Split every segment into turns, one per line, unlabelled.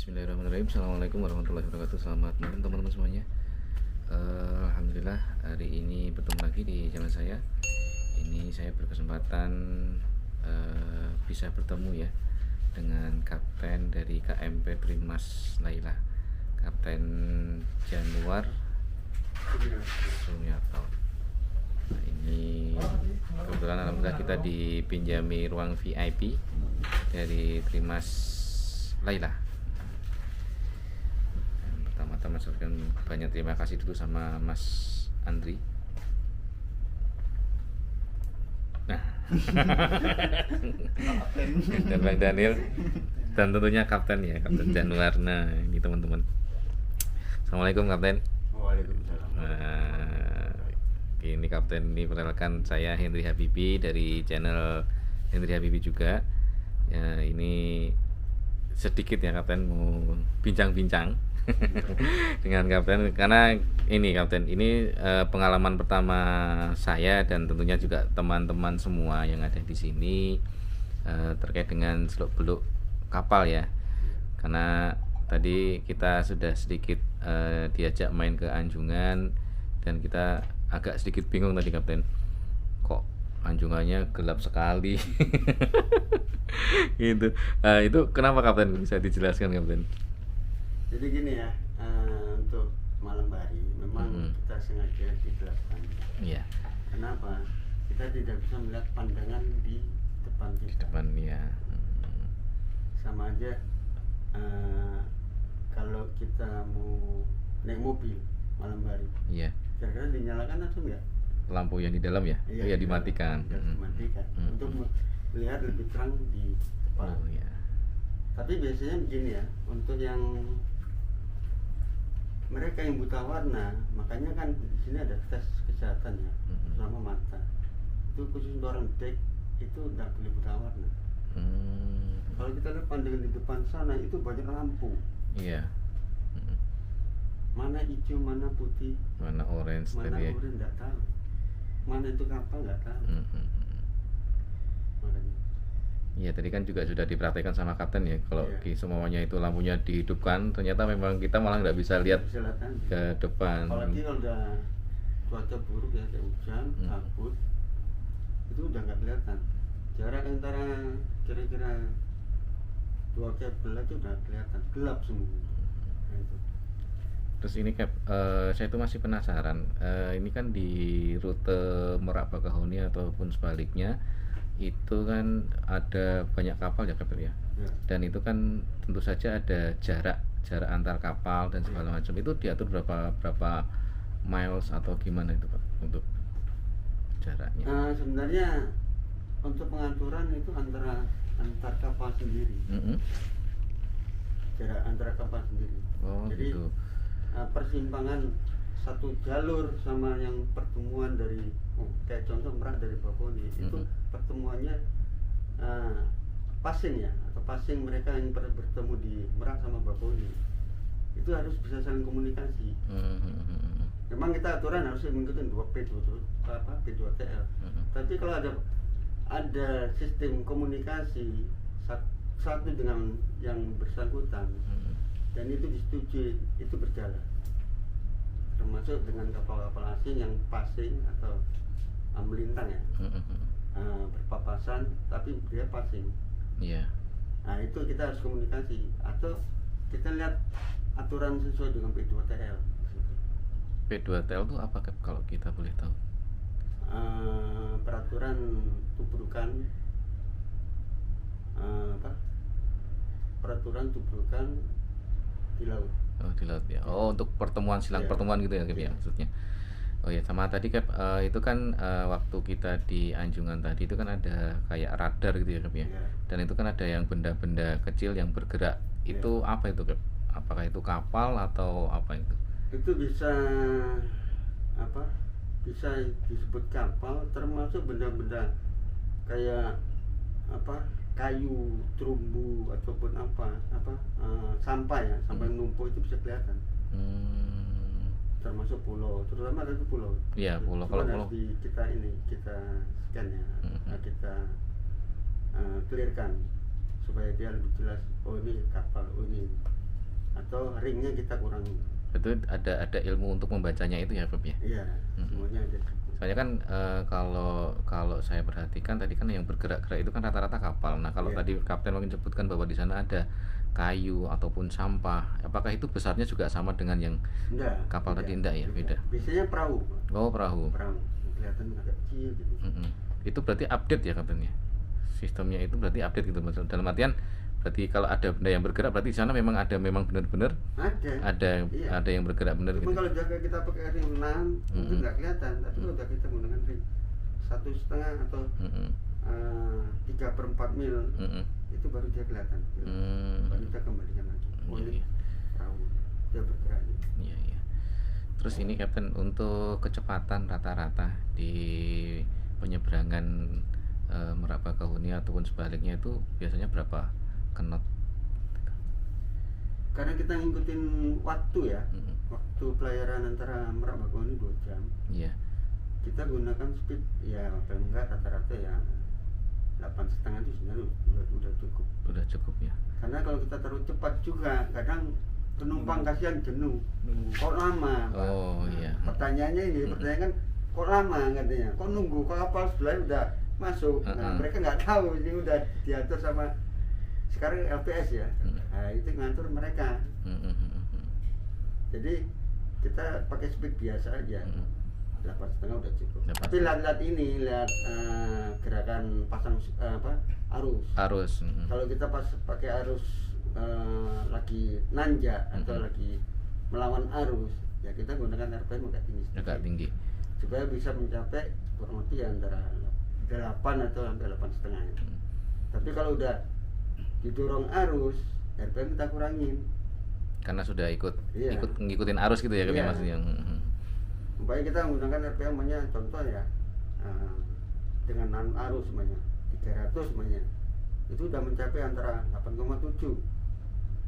Bismillahirrahmanirrahim. Assalamualaikum warahmatullahi wabarakatuh. Selamat malam teman-teman semuanya. Alhamdulillah hari ini bertemu lagi di channel saya. Ini saya berkesempatan bisa bertemu ya dengan kapten dari KMP Trimas Laila, Kapten Januar Sumiarto. Nah, ini kebetulan alhamdulillah kita dipinjami ruang VIP dari Trimas Laila. Pertama-tama saya ucapkan banyak terima kasih dulu sama Mas Andri. Nah, dan Bang Daniel, dan tentunya Kapten ya, Kapten Januar. Nah, ini teman-teman. Assalamualaikum Kapten.
Waalaikumsalam.
Nah, ini Kapten, ini perkenalkan saya Henry Habibi dari channel Henry Habibi juga. Ya, ini sedikit ya Kapten mau bincang-bincang dengan Kapten, karena ini Kapten, ini pengalaman pertama saya dan tentunya juga teman-teman semua yang ada di sini terkait dengan seluk-beluk kapal ya. Karena tadi kita sudah sedikit diajak main ke Anjungan dan kita agak sedikit bingung tadi Kapten, kok anjungannya gelap sekali. Gitu. Itu kenapa Kapten, bisa dijelaskan Kapten?
Jadi gini ya, untuk malam hari memang kita sengaja digelapkan.
Iya.
Kenapa? Kita tidak bisa melihat pandangan di depan
Di
kita.
depan ya.
Sama aja kalau kita mau naik mobil malam hari,
Iya.
kira-kira dinyalakan atau enggak?
Lampu yang di dalam ya? Iya, dimatikan.
Dimatikan untuk melihat lebih terang di depan.
Oh ya.
Tapi biasanya begini ya, untuk yang mereka yang buta warna, makanya kan di sini ada tes kesehatan ya, selama mata. Itu khusus untuk orang dek itu tidak boleh buta warna. Kalau kita lihat pandangan di depan sana itu banyak lampu.
Iya.
Mana hijau, mana putih,
Mana orange
mana
tadi ya?
oranye tidak tahu. Mana itu kapal nggak tahu. Makanya.
Iya, tadi kan juga sudah diperhatikan sama Kapten ya, kalau
Iya.
semuanya itu lampunya dihidupkan, ternyata memang kita malah nggak bisa lihat
Bisa lihat kan?
ke depan.
Apalagi kalau udah cuaca buruk ya, kayak hujan, kabut, itu udah nggak kelihatan. Jarak antara kira-kira 2 kabel aja udah kelihatan, gelap semua. Nah, itu.
Terus ini Cap, saya tuh masih penasaran, ini kan di rute Merak Bakahuni ataupun sebaliknya itu kan ada banyak kapal ya Cap ya.
Ya.
Dan itu kan tentu saja ada jarak antar kapal dan segala macam. Itu diatur berapa miles atau gimana itu Pak untuk jaraknya?
Sebenarnya untuk pengaturan itu antar kapal sendiri, jarak antara kapal sendiri.
Oh,
Jadi
gitu.
persimpangan satu jalur sama yang pertemuan dari kayak contoh Merak dari Bakahuni itu pertemuannya passing ya, atau passing mereka yang bertemu di Merak sama Bakahuni itu harus bisa saling komunikasi. Memang kita aturan harusnya mengikuti P2TL. Tapi kalau ada sistem komunikasi satu dengan yang bersangkutan dan itu disetujui, itu berjalan. Termasuk dengan kapal-kapal asing yang passing atau melintang ya, berpapasan tapi dia passing.
Iya.
Nah itu kita harus komunikasi atau kita lihat aturan sesuai dengan P2TL.
P2TL itu apa Cap, kalau kita boleh tahu?
Peraturan tubrukan peraturan tubrukan di laut.
Oh, di laut ya. Oh, untuk pertemuan silang pertemuan gitu ya Cap ya maksudnya. Oh ya, sama tadi Cap, itu kan waktu kita di Anjungan tadi itu kan ada kayak radar gitu ya Cap ya. Dan itu kan ada yang benda-benda kecil yang bergerak. Itu apa itu Cap? Apakah itu kapal atau apa itu?
Itu bisa bisa disebut kapal, termasuk benda-benda kayak kayu, terumbu ataupun sampah ya, sampah yang numpuk itu bisa kelihatan. Termasuk pulau, terutama ada itu pulau.
Iya, pulau. Kalau pulau
kita scan ya, kita clearkan supaya dia lebih jelas. Oh ini kapal, oh ini atau ringnya kita kurangi.
Itu ada ilmu untuk membacanya itu ya Bob ya?
Iya, semuanya ada.
Soalnya kan kalau saya perhatikan tadi kan yang bergerak-gerak itu kan rata-rata kapal. Nah kalau tadi Kapten mungkin sebutkan bahwa di sana ada kayu ataupun sampah, apakah itu besarnya juga sama dengan yang kapal tadi? Enggak ya, beda.
Biasanya perahu.
Oh, perahu.
Kelihatan agak kecil gitu.
Itu berarti update ya Kaptennya? Sistemnya itu berarti update gitu, dalam artian berarti kalau ada benda yang bergerak berarti di sana memang benar-benar ada yang bergerak benar gitu.
Kalau jaga kita pakai ring 6 itu nggak kelihatan, tapi kalau kita menggunakan ring 1,5 atau 3/4 mil itu baru dia kelihatan. Baru kita kembalikan lagi. Ini perahu dia bergerak.
Iya. Terus ini Kapten, untuk kecepatan rata-rata di penyeberangan Merak Bakauheni ataupun sebaliknya itu biasanya berapa knot?
Karena kita ngikutin waktu ya, waktu pelayaran antara Merak Bakauheni 2 jam.
Iya.
Kita gunakan speed ya paling enggak rata-rata ya 8,5 itu sebenarnya udah cukup.
Udah cukup ya.
Karena kalau kita terlalu cepat juga kadang penumpang kasihan jenuh. Kok lama?
Oh iya.
Pertanyaannya ini, pertanyaan kan kok lama katanya? Kok nunggu? Kok kapal sebelah udah masuk? Nah, mereka nggak tahu ini udah diatur sama sekarang LPS ya. Nah, itu ngatur mereka. Jadi kita pakai speed biasa aja. 8,5 udah cukup. Tapi lihat ini, gerakan pasang arus. Kalau kita pas pakai arus lagi nanjak atau lagi melawan arus, ya kita gunakan RPM agak tinggi supaya bisa mencapai kurang lebih antara 8 atau sampai 8,5. Tapi kalau udah didorong arus, RPM kita kurangin
karena sudah ngikutin arus gitu ya, maksudnya.
Supaya kita menggunakan RPM contoh ya dengan arus 300 itu udah mencapai antara 8,7.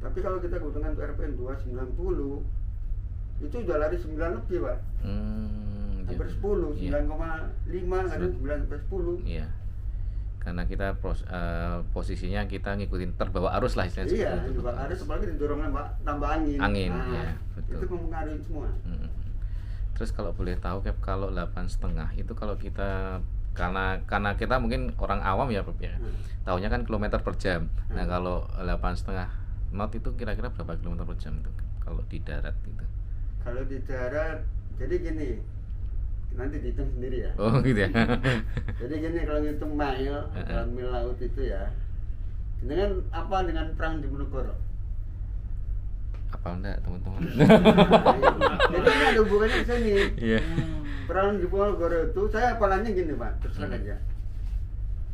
Tapi kalau kita gunakan RPM 290 itu udah lari 9 lebih Pak. Hampir 10, 9,5 kadang 9 sampai 10.
Iya. Karena kita posisinya kita ngikutin terbawa arus lah istilahnya.
Iya, terbawa arus, apalagi didorong tambah angin.
Ya, betul.
Itu mempengaruhi semua.
Terus kalau boleh tahu kalau 8,5 itu kalau kita karena kita mungkin orang awam ya Bob ya. Taunya kan kilometer per jam. Nah, kalau 8,5 knot itu kira-kira berapa kilometer per jam itu kalau di darat gitu?
Kalau di darat jadi gini, nanti dihitung sendiri ya.
Oh gitu ya.
Jadi gini, kalau ngitung mil, mil laut itu ya, dengan perang di Monogoro?
Apa enggak teman-teman?
Jadi ini ada hubungannya ke sini.
Iya.
Perang di Monogoro itu saya hafalannya gini Pak, terserah aja.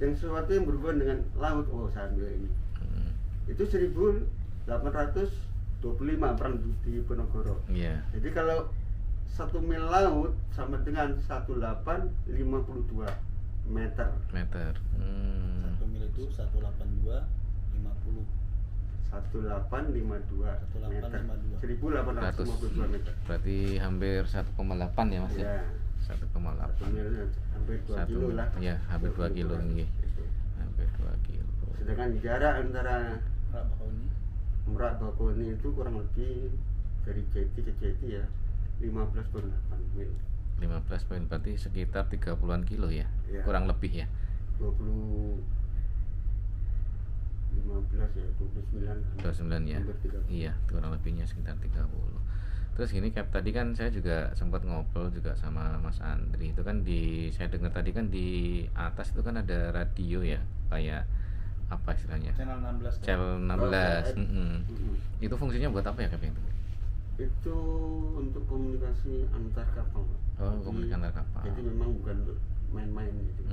Yang sesuatu yang berhubungan dengan laut, saya ambil ini. Itu 1825 perang di Monogoro.
Iya.
Jadi kalau 1 mil laut sama dengan 1852 meter.
1 mil itu 182 50.
1852 meter. 1852 meter.
Berarti hampir 1,8 ya Mas ya? 1,8.
1 mil hampir 2 kilo lah.
Iya, hampir 2 kilo nih. Hampir 2 kilo.
Sedangkan jarak antara Merak Bakauheni itu kurang lebih dari jeti ke jeti ya 15,8 mil.
15 poin berarti sekitar 30-an kilo ya? Kurang lebih ya? 29 ya? Iya, kurang lebihnya sekitar 30. Terus gini Cap, tadi kan saya juga sempat ngobrol juga sama Mas Andri. Itu kan saya dengar tadi kan di atas itu kan ada radio ya, kayak apa istilahnya?
Channel 16.
Channel 16. Itu fungsinya buat apa ya Cap itu?
Itu untuk komunikasi antar kapal.
Komunikasi antar kapal.
Jadi memang bukan untuk main-main gitu.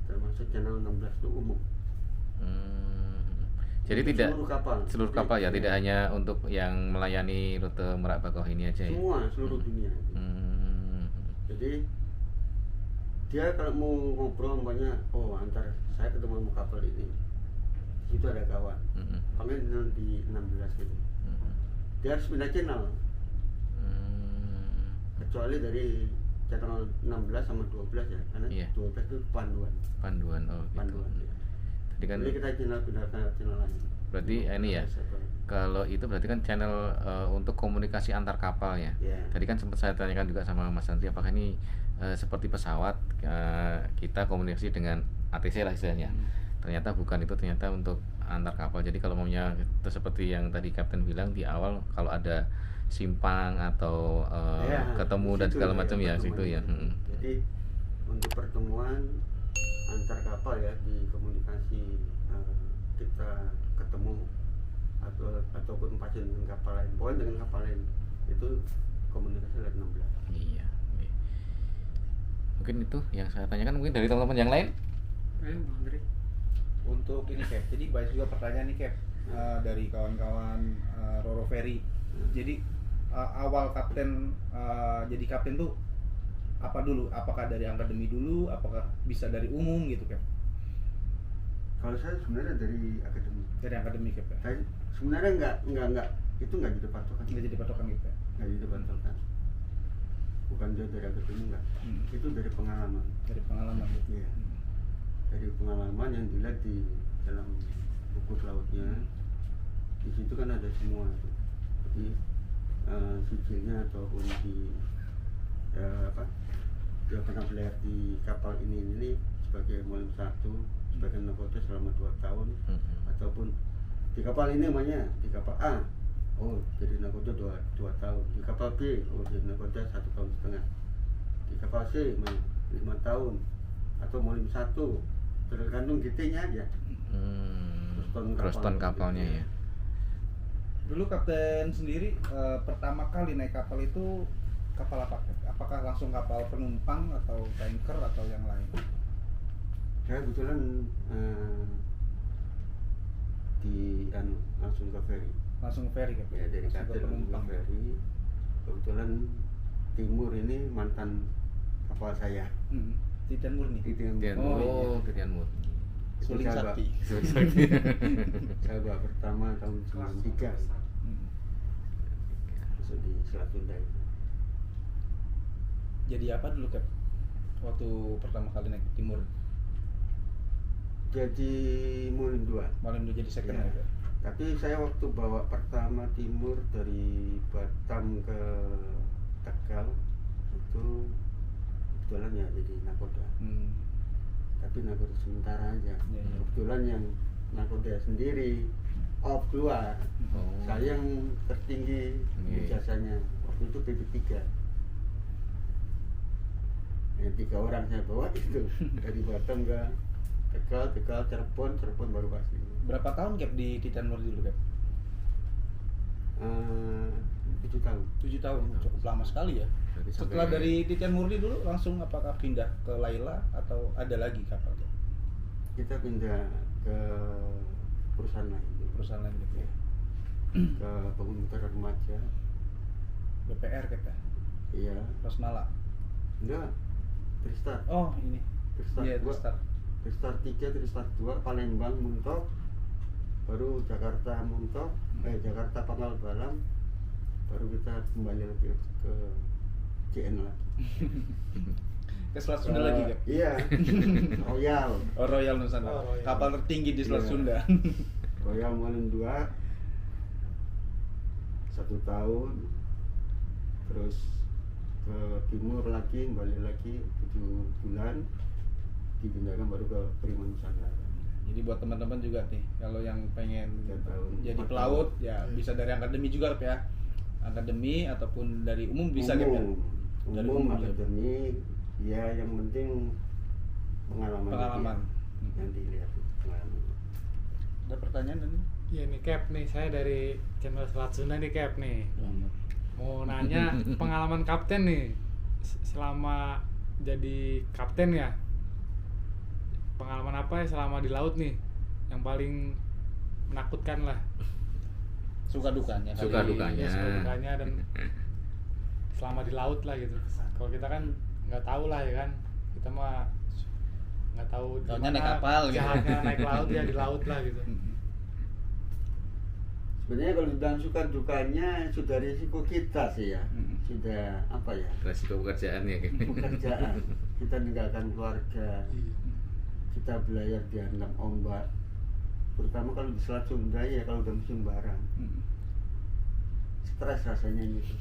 Termasuk channel 16 itu umum.
Jadi tidak
seluruh kapal
ya, tidak hanya untuk yang melayani rute Merak Bakauheni aja ya.
Semua seluruh dunia. Jadi dia kalau mau ngobrol umpamanya, antar saya ketemu sama kapal ini, situ ada kawan, panggil di 16 gitu. Dia harus pindah channel. Kecuali dari channel 16 sama 12 ya, karena 12 itu panduan.
Panduan.
Panduan.
Gitu. kan
jadi kita pindah ke channel lain.
Berarti ini ya, kalau itu berarti kan channel untuk komunikasi antar kapal ya. Tadi kan sempat saya tanyakan juga sama Mas Andri, apakah ini seperti pesawat kita komunikasi dengan ATC lah istilahnya. Ternyata bukan, itu ternyata untuk antar kapal. Jadi kalau maunya itu seperti yang tadi Kapten bilang di awal, kalau ada simpang atau ketemu dan segala macam ya situ ya.
Jadi untuk pertemuan antar kapal ya, di komunikasi kita ketemu ataupun pasien dengan kapal lain, poin dengan kapal lain, itu komunikasi lewat 16.
Iya. Mungkin itu yang saya tanyakan, mungkin dari teman-teman yang lain.
Ayo Bang Andri.
Untuk ini Cap, jadi banyak juga pertanyaan nih Cap dari kawan-kawan Roro Ferry. Jadi awal kapten jadi kapten tuh apa dulu? Apakah dari akademi dulu? Apakah bisa dari umum gitu Cap?
Kalau saya sebenarnya dari akademi.
Dari akademi Cap ya?
Saya sebenarnya enggak itu enggak jadi patokan.
Nggak jadi patokan gitu ya?
Enggak jadi patokan. Bukan jauh dari akademi enggak. Itu dari pengalaman.
Dari pengalaman gitu.
Iya. Dari pengalaman yang dilihat di dalam buku lautnya. Di situ kan ada semua itu. Jadi sijilnya ataupun di dia pernah belajar di kapal ini sebagai mulim 1, sebagai nakoda selama 2 tahun, ataupun di kapal ini namanya di kapal A, oh jadi nakoda 2 tahun, di kapal B, oh jadi nakoda 1,5 tahun, di kapal C 5 tahun, atau mulim 1, tergantung GT-nya aja.
Terus ton kapalnya ya.
Dulu kapten sendiri pertama kali naik kapal itu kapal apa? Apakah langsung kapal penumpang atau tanker atau yang lain?
Saya kebetulan langsung ke ferry.
Langsung ferry Cap?
Ya, dari Katil langsung ke ferry. Kebetulan Timur ini mantan kapal saya.
Titian Murni?
Titian Murni.
Oh,
Titian Murni.
Suling Sakti.
Sahabat pertama tahun 93. Masuk di Selat Sunda itu.
Jadi apa dulu Cap? Waktu pertama kali naik ke Timur?
Jadi mulim 2.
Mulim 2 jadi second ya.
Tapi saya waktu bawa pertama Timur dari Batam ke Tegal itu kebetulan ya jadi nakoda. Tapi nakoda sementara aja. Kebetulan yang nakoda sendiri off keluar. Saya yang tertinggi ijazahnya waktu itu PB3. Yang 3 orang saya bawa itu dari Batam ke Tegal, Cirebon baru pasti.
Berapa tahun Cap di Titian Murni dulu Cap?
7 tahun.
7 tahun, cukup lama sekali ya. Setelah dari Titian Murni dulu langsung apakah pindah ke Laila atau ada lagi kapal?
Kita pindah ke perusahaan lain.
Perusahaan lain gitu ya.
Ke Pengumpul Remaja.
BPR Cap ya?
Iya.
Rosmala.
Enggak. Tristar.
Oh, ini.
Tristar.
Iya, Tristar.
Tristar 3, Tristar 2, Palembang Muntok. Baru Jakarta Muntok, Jakarta Pangkal Balam. Baru kita kembali lagi ke JN lagi.
Ke Selat Sunda lagi Cap?
Iya. Royal.
Oh, Royal Nusantara. Kapal tertinggi di Selat Sunda.
Royal Mulim 2 1 tahun, terus ke timur lagi, kembali lagi 7 bulan, dipindahkan baru ke Prima Nusantara.
Jadi buat teman-teman juga nih, kalau yang pengen jadi
4
pelaut ya bisa dari akademi juga ya. Akademi ataupun dari umum bisa kan ya? Dari
Umum akademi ya, yang penting pengalaman yang dilihat pengalaman.
Ada pertanyaan dan
Iya nih Cap nih, saya dari channel Selat Sunda nih Cap nih. Mau nanya pengalaman kapten nih selama jadi kapten ya. Pengalaman apa ya selama di laut nih yang paling menakutkan lah?
suka dukanya
dan selama di laut lah gitu. Kalau kita kan nggak tahu lah ya kan, kita mah nggak tahu
naik kapal
jahatnya naik laut ya di laut lah gitu.
Sebenarnya kalau dibilang suka dukanya sudah risiko kita sih ya. Sudah apa ya?
Resiko pekerjaan ya.
Pekerjaan. Kita meninggalkan keluarga. Kita belajar dihantam ombak. terutama kalau di Selat Sunda ya, kalau udah musim barang stres rasanya gitu.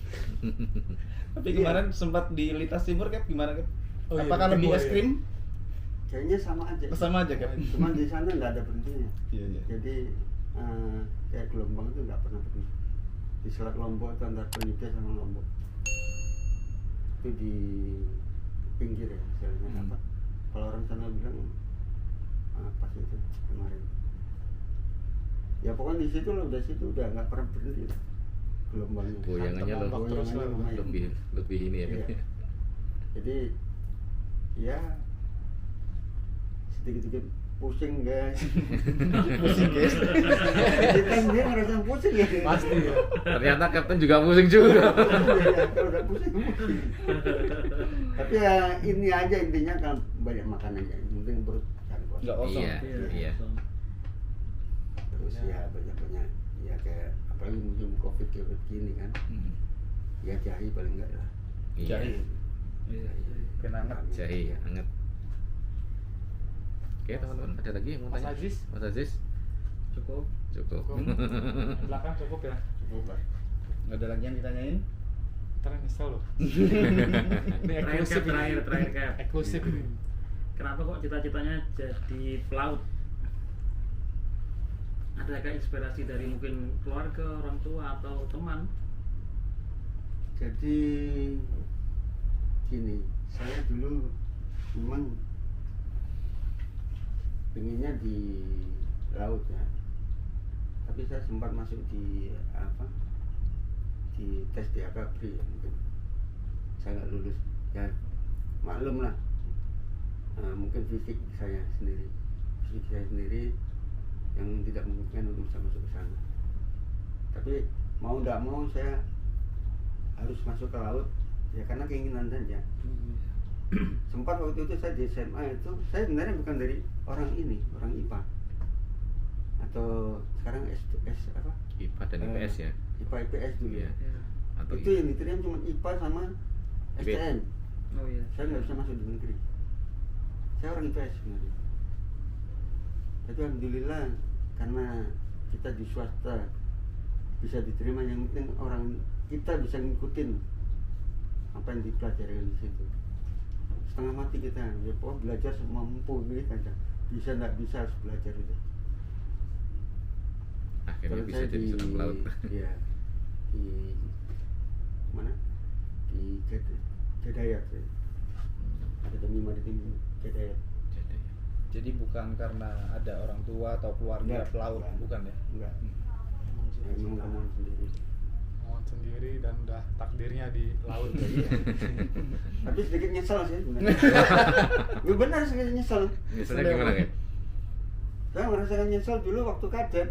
Tapi kemarin sempat di Lintas Timur Cap, gimana Cap?
Oh, iya,
Apakah
di
lebih
timur,
es
ya.
krim?
Kayaknya sama aja.
Sama aja Cap.
Cuma di sana nggak ada berhentinya.
Iya, iya.
Jadi kayak gelombang itu nggak pernah berhenti. Di Selat Lombok itu antara Penida sama Lombok itu di pinggir ya istilahnya. Apa kalau orang sana bilang apa sih itu kemarin ya, pokoknya di situ loh, udah situ udah nggak pernah berhenti gelombangnya.
Goyangannya
Goyangannya lumayan.
lebih ini ya.
Iya. Jadi ya sedikit-sedikit pusing guys.
Pusing guys.
Kita dia ngerasa pusing ya.
Pasti ya.
Ternyata kapten juga pusing juga.
Iya, kalau udah pusing. Tapi ya ini aja intinya, kan banyak makan aja, yang penting perut cari kosong.
Nggak kosong.
Iya.
Terus ya banyak-banyak ya kayak apalagi musim covid gini kan. Ya jahe paling enggak lah.
Jahe.
Iya.
Kenangan.
Jahe ya, hangat. Oke teman-teman, ada lagi yang mau
Mas
tanya?
Aziz?
Mas Aziz?
Cukup.
Cukup.
Belakang cukup ya.
Cukup lah.
Nggak ada lagi yang ditanyain?
Ntar nyesel loh. Ini eksklusif,
Terakhir Cap.
eksklusif ini.
Kenapa kok cita-citanya jadi pelaut? Adakah inspirasi dari mungkin keluarga, orang tua atau teman?
Jadi gini, saya dulu memang pengennya di laut ya, tapi saya sempat masuk di di tes di Akabri ya, mungkin saya nggak lulus ya, maklum lah. Mungkin fisik saya sendiri yang tidak memungkinkan untuk bisa masuk ke sana, tapi mau nggak mau saya harus masuk ke laut ya, karena keinginan saja. Sempat waktu itu saya di SMA itu, saya sebenarnya bukan dari orang IPA atau sekarang apa?
IPA dan IPS ya.
IPA IPS dulu ya.
Atau
Itu yang diterima cuma IPA sama STM.
Oh iya.
Saya nggak bisa masuk di negeri. Saya orang IPS sebenarnya. Tapi alhamdulillah karena kita di swasta bisa diterima, yang penting orang kita bisa ngikutin apa yang dipelajari di situ. Setengah mati kita, ya pokoknya belajar semampu gitu aja. Bisa nggak bisa harus belajar itu.
akhirnya
Kalau
bisa
saya
jadi seorang pelaut.
Iya, di mana? Di Jedayat ya. Akademi Maritim Jedayat.
Jadi,
Jadi bukan karena ada orang tua atau keluarga
Enggak,
pelaut,
enggak.
bukan ya?
Enggak. Ya, memang kemauan sendiri.
Mohon sendiri dan udah takdirnya di laut.
Tapi sedikit nyesel sih sebenarnya. Ya benar, sedikit nyesel.
misalnya gimana ya?
Saya merasakan nyesel dulu waktu kadet.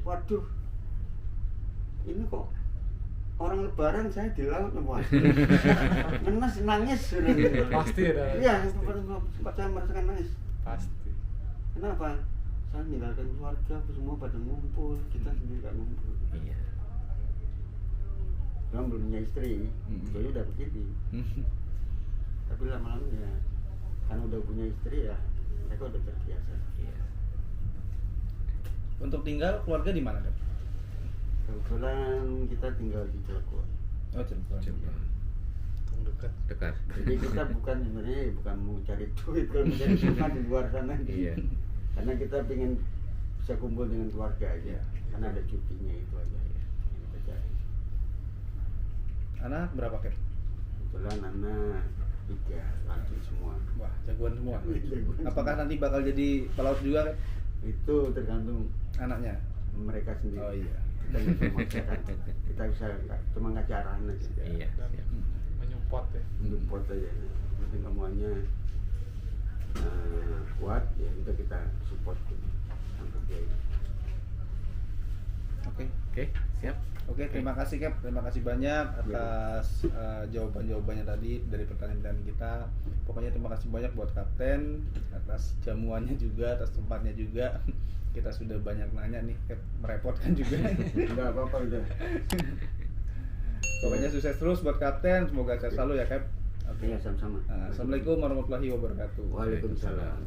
Waduh, ini kok orang lebaran saya di laut, wah. Nangis, nangis.
Pasti ada.
Iya, sempat saya merasakan nangis.
Pasti.
Kenapa? Saya meninggalkan keluarga, semua pada ngumpul, kita sendiri gak ngumpul.
Iya.
Memang belum punya istri, jadi udah begitu. Tapi lama-lama ya, karena udah punya istri ya, mereka udah terbiasa.
Iya.
Untuk tinggal keluarga di mana, Kak?
Kebetulan kita tinggal di Cilegon.
Oh, Cilegon.
Coba
Tunggu dekat.
dekat.
Jadi kita sebenarnya bukan mau cari duit, kalau mau cari duit di luar sana.
Iya.
Karena kita pengen bisa kumpul dengan keluarga aja, karena ada cutinya itu aja. Yang kita cari.
Anak berapa, Kak?
Kebetulan anak 3 laki semua.
Wah, jagoan semua.
Jagoan
Apakah
semua.
nanti bakal jadi pelaut juga, Kak?
Itu tergantung
Anaknya?
mereka sendiri.
Oh iya.
Kita nggak bisa memaksakan. Kita bisa cuma ngasih arahan aja.
Iya.
Dan
Siap.
menyupport ya.
Support aja. Penting kamuannya kuat, ya kita support sampai dia.
Oke.
Oke, siap.
Oke, terima kasih Cap, terima kasih banyak atas jawaban-jawabannya tadi dari pertanyaan kita. Pokoknya terima kasih banyak buat Kapten atas jamuannya juga, atas tempatnya juga. Kita sudah banyak nanya nih, Cap, merepotkan juga.
Enggak apa-apa udah.
Pokoknya sukses terus buat Kapten, semoga sehat selalu ya Cap.
Oke, sama-sama.
Assalamualaikum warahmatullahi wabarakatuh.
Waalaikumsalam.